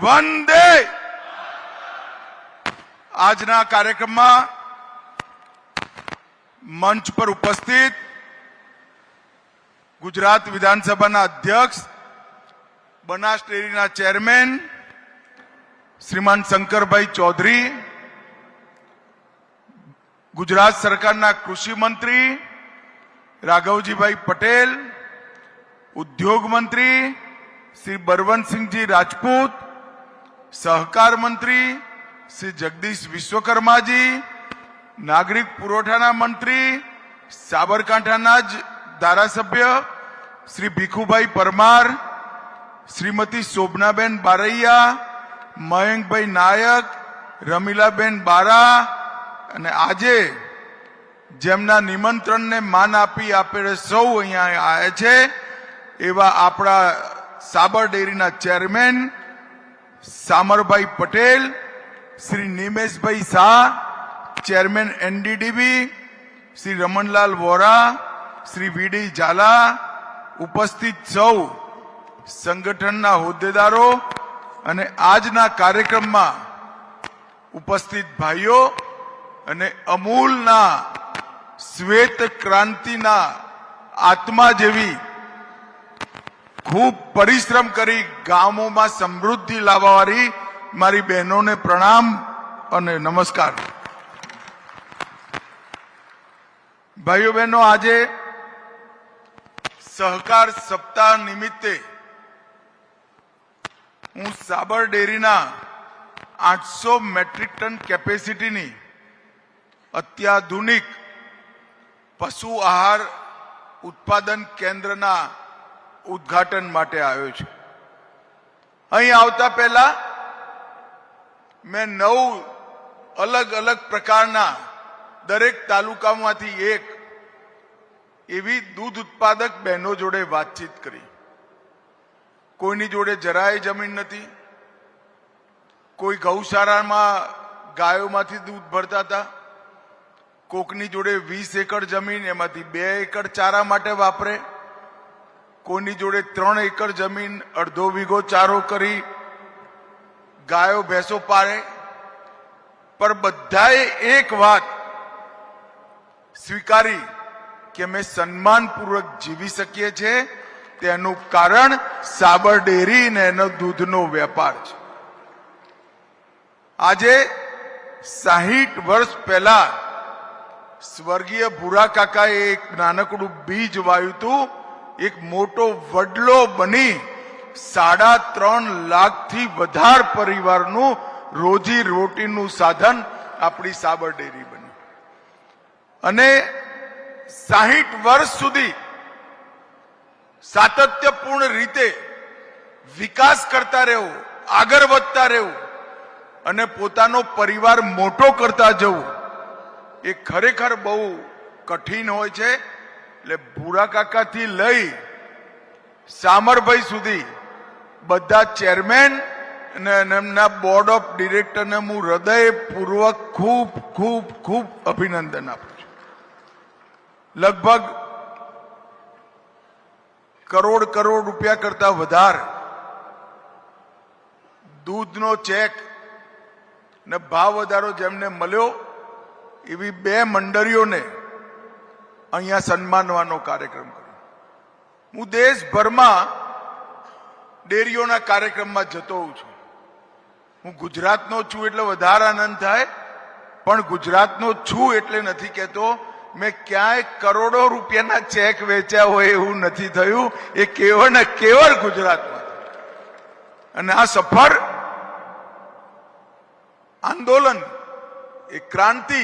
વંદે આજના કાર્યક્રમમાં મંચ પર ઉપસ્થિત ગુજરાત વિધાનસભાના અધ્યક્ષ, બનાસ ડેરીના ચેરમેન શ્રીમાન શંકરભાઈ ચૌધરી, ગુજરાત સરકારના કૃષિ મંત્રી રાઘવજીભાઈ પટેલ, ઉદ્યોગ મંત્રી શ્રી બળવંતસિંહજી રાજપૂત, સહકાર મંત્રી શ્રી જગદીશ વિશ્વકર્માજી, નાગરિક પુરવઠાના મંત્રી સાબરકાંઠાના જ ધારાસભ્ય શ્રી ભીખુભાઈ પરમાર, શ્રીમતી શોભનાબેન બારૈયા, મયંકભાઈ નાયક, રમીલાબેન બારા અને આજે જેમના નિમંત્રણને માન આપી આપણે સૌ અહીંયા આવ્યા છે એવા આપણા સાબર ડેરીના chairman Samarbhai Patel, Shri Nimeshbhai Shah, chairman NDDB Shri Ramanlal Vora, Shri V D Jhala, ઉપસ્થિત સૌ સંગઠનના હોદ્દેદારો અને આજના કાર્યક્રમમાં ઉપસ્થિત ભાઈઓ અને અમૂલના શ્વેત ક્રાંતિના આત્મા જેવી ખૂબ પરિશ્રમ કરી ગામોમાં સમૃદ્ધિ લાવવાવાળી મારી બહેનોને પ્રણામ અને નમસ્કાર. ભાઈઓ બહેનો, આજે સહકાર સપ્તાહ નિમિત્તે હું સાબર ડેરીના 800 મેટ્રિક ટન કેપેસિટીની અત્યાધુનિક પશુ આહાર ઉત્પાદન કેન્દ્રના ઉદ્ઘાટન માટે આવ્યો છું. અહીં આવતા પહેલા મેં 9 અલગ અલગ પ્રકારના દરેક તાલુકામાંથી એક એવી દૂધ ઉત્પાદક બહેનો જોડે વાતચીત કરી. કોઈની જોડે જરાય જમીન નથી, કોઈ ગૌશાળામાં ગાયોમાંથી દૂધ ભરતા હતા, કોકની જોડે 20 એકર જમીન, એમાંથી 2 એકર ચારા માટે વાપરે, કોઈની જોડે 3 એકર જમીન, અડધો વીઘો ચારો કરી ગાયો ભેંસો પાળે. પર બધાએ એક વાત સ્વીકારી કે અમે સન્માનપૂર્વક જીવી શકીએ છીએ. તેનું કારણ સાબર ડેરી અને એનો દૂધનો વેપાર છે. આજે 60 વર્ષ પહેલા સ્વર્ગીય ભૂરા કાકાએ એક નાનકડું બીજ વાવ્યું હતું. એક મોટો વડલો બની 3.5 લાખથી વધારે પરિવારનું રોજી રોટીનું સાધન આપણી સાબર ડેરી બની. અને 60 વર્ષ સુધી સાતત્યપૂર્ણ રીતે વિકાસ કરતા રહેવું, આગળ વધતા રહેવું અને પોતાનો પરિવાર મોટો કરતા જવું એ ખરેખર બહુ કઠિન હોય છે. એટલે ભૂરા કાકાથી લઈ સામરભાઈ સુધી બધા ચેરમેન અને એમના બોર્ડ ઓફ ડિરેક્ટરને હું હૃદયપૂર્વક ખૂબ ખૂબ ખૂબ અભિનંદન આપું છું. લગભગ કરોડ રૂપિયા કરતા વધારે દૂધનો ચેક ને ભાવ વધારો જેમને મળ્યો એવી 2 મંડળીઓને અહીંયા સન્માનવાનો કાર્યક્રમ કર્યો. હું દેશભરમાં ડેરીઓના કાર્યક્રમમાં જતો હોઉં છું. હું ગુજરાતનો છું એટલે વધારે આનંદ થાય, પણ ગુજરાતનો છું એટલે નથી કહેતો મેં ક્યાંય કરોડો રૂપિયાના ચેક વેચ્યા હોય એવું નથી થયું. એ કેવળ ને કેવળ ગુજરાતમાં. અને આ સફળ આંદોલન, એ ક્રાંતિ,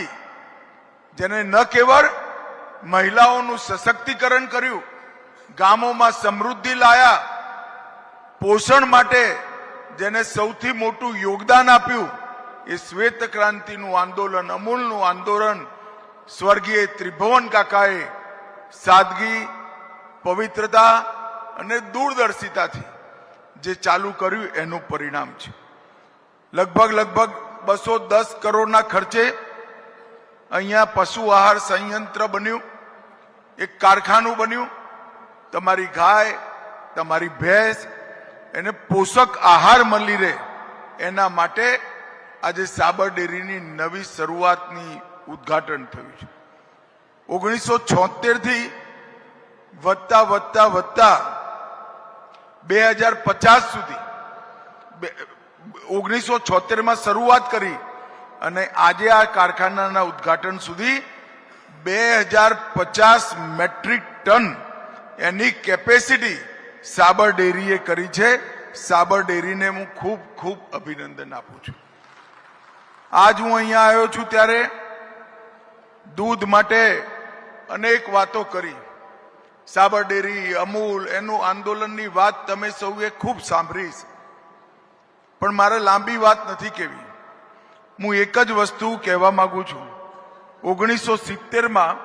જેને ન કેવળ મહિલાઓનું સશક્તિકરણ કર્યું, ગામોમાં સમૃદ્ધિ લાયા, પોષણ માટે જેને સૌથી મોટું યોગદાન આપ્યું એ શ્વેત ક્રાંતિનું આંદોલન, અમૂલનું આંદોલન સ્વર્ગીય ત્રિભુવન કાકાએ સાદગી, પવિત્રતા અને દૂરદર્શિતાથી જે ચાલુ કર્યું એનું પરિણામ છે. લગભગ 210 કરોડના ખર્ચે અહીંયા પશુ આહાર સંયંત્ર બન્યું, એક કારખાનું બન્યું. તમારી ગાય, તમારી ભેંસ એને પોષક આહાર મળી રહે એના માટે આજે સાબર ડેરીની નવી શરૂઆતની ઉદ્ઘાટન થયું છે. 1976 થી વધતા 2050 સુધી 1976માં શરૂઆત કરી અને આજે આ કારખાનાના ઉદ્ઘાટન સુધી 2050 મેટ્રિક ટન એની કેપેસિટી સાબર ડેરીએ કરી છે. સાબર ડેરીને હું ખૂબ ખૂબ અભિનંદન આપું છું. આજ હું અહીંયા આવ્યો છું ત્યારે દૂધ માટે અનેક વાતો કરી. સાબર ડેરી, અમૂલ, એનું આંદોલનની વાત તમે સૌએ ખૂબ સાંભળી છે, પણ મારે લાંબી વાત નથી કહેવી. હું એક જ વસ્તુ કહેવા માંગુ છું. 1970માં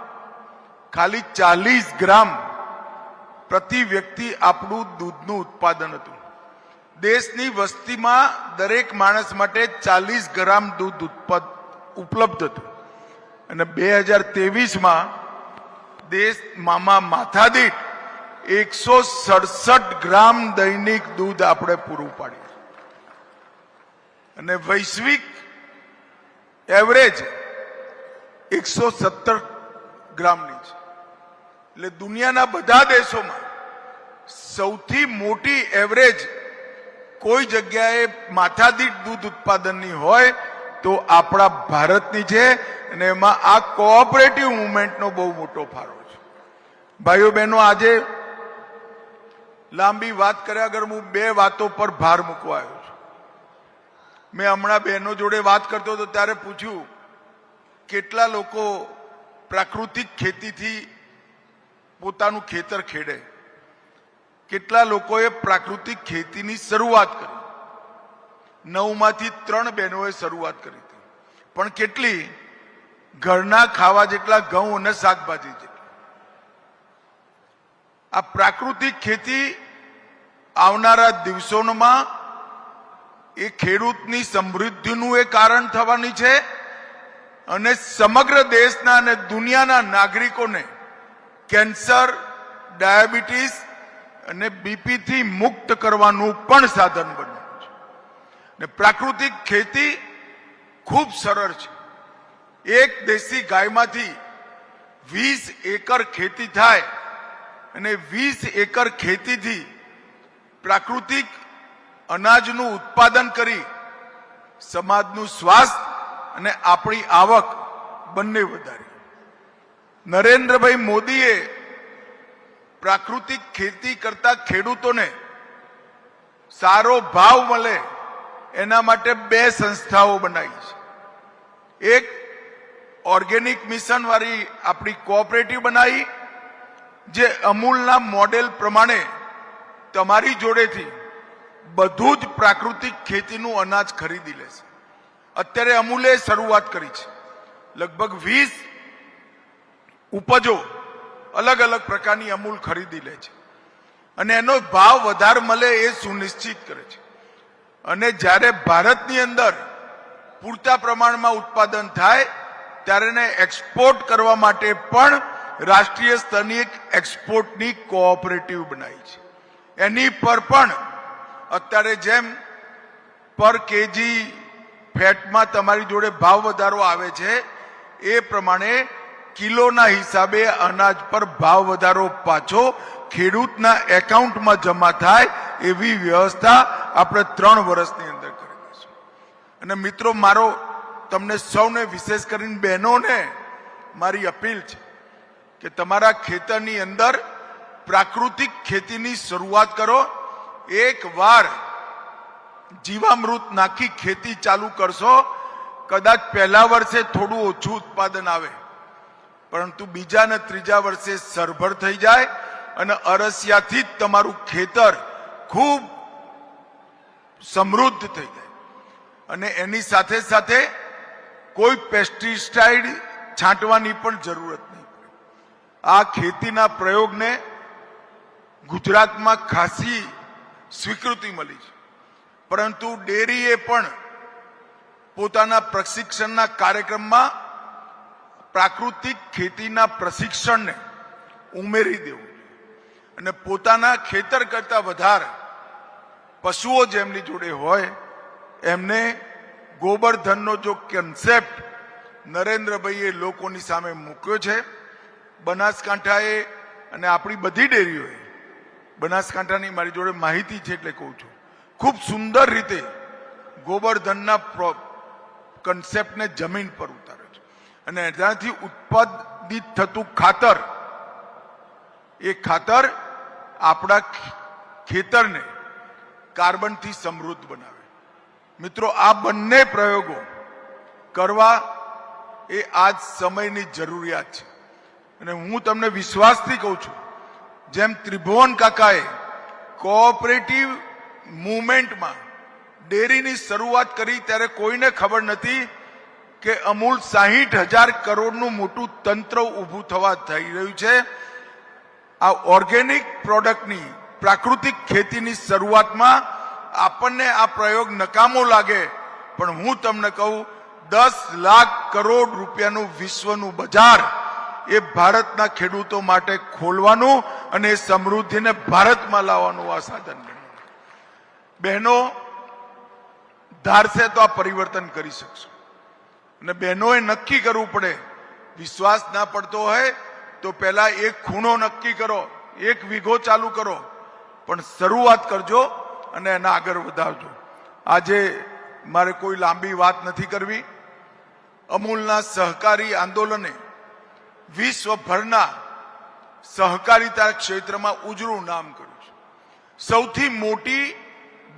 ખાલી 40 ગ્રામ પ્રતિ વ્યક્તિ આપણું દૂધનું ઉત્પાદન હતું. દેશની વસ્તીમાં દરેક માણસ માટે 40 ગ્રામ દૂધ ઉપલબ્ધ હતું અને 2023માં દેશમાં માથાદીઠ 167 ગ્રામ દૈનિક દૂધ આપણે પૂરું પાડ્યું અને વૈશ્વિક એવરેજ 117 ગ્રામની છે. એટલે દુનિયાના બધા દેશોમાં સૌથી મોટી એવરેજ કોઈ જગ્યાએ માથાદીઠ દૂધ ઉત્પાદનની હોય તો આપણા ભારતની છે અને એમાં આ કોઓપરેટિવ મુવમેન્ટનો બહુ મોટો ફાળો છે. ભાઈઓ બહેનો, આજે લાંબી વાત કર્યા વગર હું બે વાતો પર ભાર મૂકવા આવ્યો છું. મેં હમણાં બહેનો જોડે વાત કરતો હતો ત્યારે પૂછ્યું કેટલા લોકો પ્રાકૃતિક ખેતીથી પોતાનું ખેતર ખેડે, કેટલા લોકોએ પ્રાકૃતિક ખેતીની શરૂઆત કરી. 9માંથી 3 બહેનોએ શરૂઆત કરી હતી, પણ કેટલી ઘરના ખાવા જેટલા ઘઉં અને શાકભાજી જેટલી. આ પ્રાકૃતિક ખેતી આવનારા દિવસોમાં એ ખેડૂતની સમૃદ્ધિનું એ કારણ થવાની છે અને સમગ્ર દેશના અને દુનિયાના નાગરિકોને કેન્સર, ડાયાબિટીસ અને બીપીથી મુક્ત કરવાનું પણ સાધન બન્યું છે. ને પ્રાકૃતિક ખેતી ખૂબ સરળ છે. એક દેશી ગાયમાંથી 20 એકર ખેતી થાય અને 20 એકર ખેતીથી પ્રાકૃતિક અનાજનું ઉત્પાદન કરી સમાજનું સ્વાસ્થ્ય અને આપણી આવક બંને વધારી. નરેન્દ્રભાઈ મોદીએ પ્રાકૃતિક ખેતી કરતા ખેડૂતોને સારો ભાવ મળે એના માટે 2 સંસ્થાઓ બનાવી છે. એક ઓર્ગેનિક મિશન વાળી આપણી કોઓપરેટિવ બનાવી, જે અમૂલના મોડેલ પ્રમાણે તમારી જોડેથી બધું જ પ્રાકૃતિક ખેતીનું અનાજ ખરીદી લેશે. અત્યારે અમૂલે શરૂઆત કરી છે. લગભગ 20 ઉપજો અલગ અલગ પ્રકારની અમૂલ ખરીદી લે છે અને એનો ભાવ વધારે મળે એ સુનિશ્ચિત કરે છે. અને જ્યારે ભારતની અંદર પૂરતા પ્રમાણમાં ઉત્પાદન થાય ત્યારે એને એક્સપોર્ટ કરવા માટે પણ રાષ્ટ્રીય સ્તરની એક એક્સપોર્ટની કોઓપરેટિવ બનાવી છે. એની પર પણ અત્યારે જેમ પર કેજી ફેટમાં તમારી જોડે ભાવ વધારો આવે છે એ પ્રમાણે કિલોના હિસાબે અનાજ પર ભાવ વધારો પાછો ખેડૂતના એકાઉન્ટમાં જમા થાય એવી વ્યવસ્થા આપણે 3 વર્ષની અંદર કરી દઈશું. અને મિત્રો, મારો તમને સૌને, વિશેષ કરીને બહેનોને મારી અપીલ છે કે તમારા ખેતરની અંદર પ્રાકૃતિક ખેતીની શરૂઆત કરો. એક વાર જીવામૃત નાખી ખેતી ચાલુ કરશો, કદાચ પહેલા વર્ષે થોડું ઓછું ઉત્પાદન આવે, પરંતુ બીજા અને ત્રીજા વર્ષે સરભર થઈ જાય અને અરસિયાથી જ તમારું ખેતર ખૂબ સમૃદ્ધ થઈ જાય અને એની સાથે સાથે કોઈ પેસ્ટિસાઇડ છાંટવાની પણ જરૂરત નહીં પડે. આ ખેતીના પ્રયોગને ગુજરાતમાં ખાસી સ્વીકૃતિ મળી છે, પરંતુ ડેરીએ પણ પોતાના પ્રશિક્ષણના કાર્યક્રમમાં પ્રાકૃતિક ખેતીના પ્રશિક્ષણને ઉમેરી દેવું અને પોતાના ખેતર કરતા વધારે પશુઓ જેમની જોડે હોય એમને ગોબરધનનો જો કન્સેપ્ટ નરેન્દ્રભાઈએ લોકોની સામે મૂક્યો છે, બનાસકાંઠાએ અને આપણી બધી ડેરીઓએ, બનાસકાંઠાની મારી જોડે માહિતી છે એટલે કહું છું, ખૂબ સુંદર રીતે ગોબરધનના કન્સેપ્ટને જમીન પર ઉતાર્યો છે અને એનાથી ઉત્પાદિત થતું ખાતર, એ ખાતર આપણા ખેતરને કાર્બનથી સમૃદ્ધ બનાવે. મિત્રો, આ બંને પ્રયોગો કરવા એ આજ સમયની જરૂરિયાત છે અને હું તમને વિશ્વાસથી કહું છું, જેમ ત્રિભુવન કાકાએ કોઓપરેટિવ મુવમેન્ટમાં ડેરીની શરૂઆત કરી ત્યારે કોઈને ખબર નથી કે અમૂલ 60,000 કરોડનું મોટું તંત્ર ઊભું થવા થઈ રહ્યું છે. આ ઓર્ગેનિક પ્રોડક્ટની, પ્રાકૃતિક ખેતીની શરૂઆતમાં આપણને આ પ્રયોગ નકામો લાગે, પણ હું તમને કહું 10 લાખ કરોડ રૂપિયાનું વિશ્વનું બજાર એ ભારતના ખેડૂતો માટે ખોલવાનું અને એ સમૃદ્ધિને ભારતમાં લાવવાનું આ સાધન બન્યું. બહેનો ધારશે તો આ પરિવર્તન કરી શકશો અને બહેનોએ નક્કી કરવું પડે. વિશ્વાસ ના પડતો હોય તો પહેલા એક ખૂણો નક્કી કરો, એક વીઘો ચાલુ કરો, પણ શરૂઆત કરજો અને એને આગળ વધારજો. આજે મારે કોઈ લાંબી વાત નથી કરવી. અમૂલના સહકારી આંદોલને વિશ્વભરના સહકારિતા ક્ષેત્રમાં ઉજળું નામ કર્યું છે. સૌથી મોટી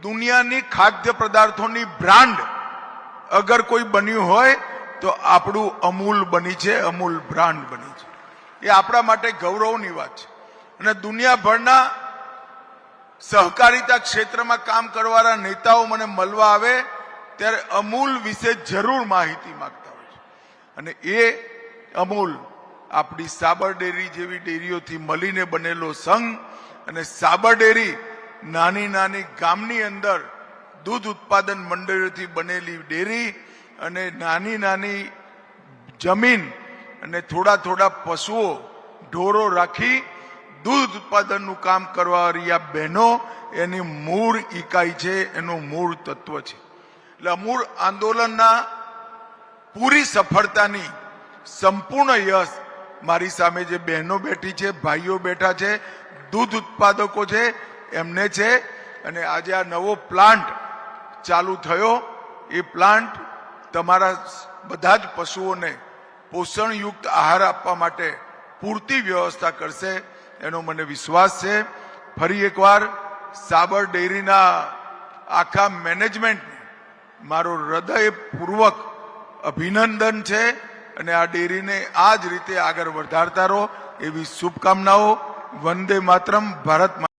દુનિયાની ખાદ્ય પદાર્થોની બ્રાન્ડ અગર કોઈ બન્યું હોય તો આપણું અમૂલ બની છે, અમૂલ બ્રાન્ડ બની છે. એ આપણા માટે ગૌરવની વાત છે અને દુનિયાભરના સહકારિતા ક્ષેત્રમાં કામ કરવાના નેતાઓ મને મળવા આવે ત્યારે અમૂલ વિશે જરૂર માહિતી માંગતા હોય છે અને એ અમૂલ આપણી સાબર ડેરી જેવી ડેરીઓથી મળીને બનેલો સંઘ અને સાબર ડેરી નાની નાની ગામની અંદર દૂધ ઉત્પાદન મંડળીઓથી બનેલી ડેરી અને નાની નાની જમીન અને થોડા થોડા પશુઓ, ઢોરો રાખી દૂધ ઉત્પાદનનું કામ કરવાવાળી આ બહેનો એની મૂળ ઇકાઈ છે, એનું મૂળ તત્વ છે. એટલે અમૂલ આંદોલનના પૂરી સફળતાની સંપૂર્ણ યશ મારી સામે જે બહેનો બેઠી છે, ભાઈઓ બેઠા છે, દૂધ ઉત્પાદકો છે, એમને છે. અને આજે આ નવો પ્લાન્ટ ચાલુ થયો, એ પ્લાન્ટ તમારા બધા જ પશુઓને પોષણયુક્ત આહાર આપવા માટે પૂરતી વ્યવસ્થા કરશે, એનો મને વિશ્વાસ છે. ફરી એકવાર સાબર ડેરીના આખા મેનેજમેન્ટને મારો હૃદયપૂર્વક અભિનંદન છે અને આ ડેરીને આ જ રીતે આગળ વધારતા રહો એવી શુભકામનાઓ. વંદે માતરમ. ભારત.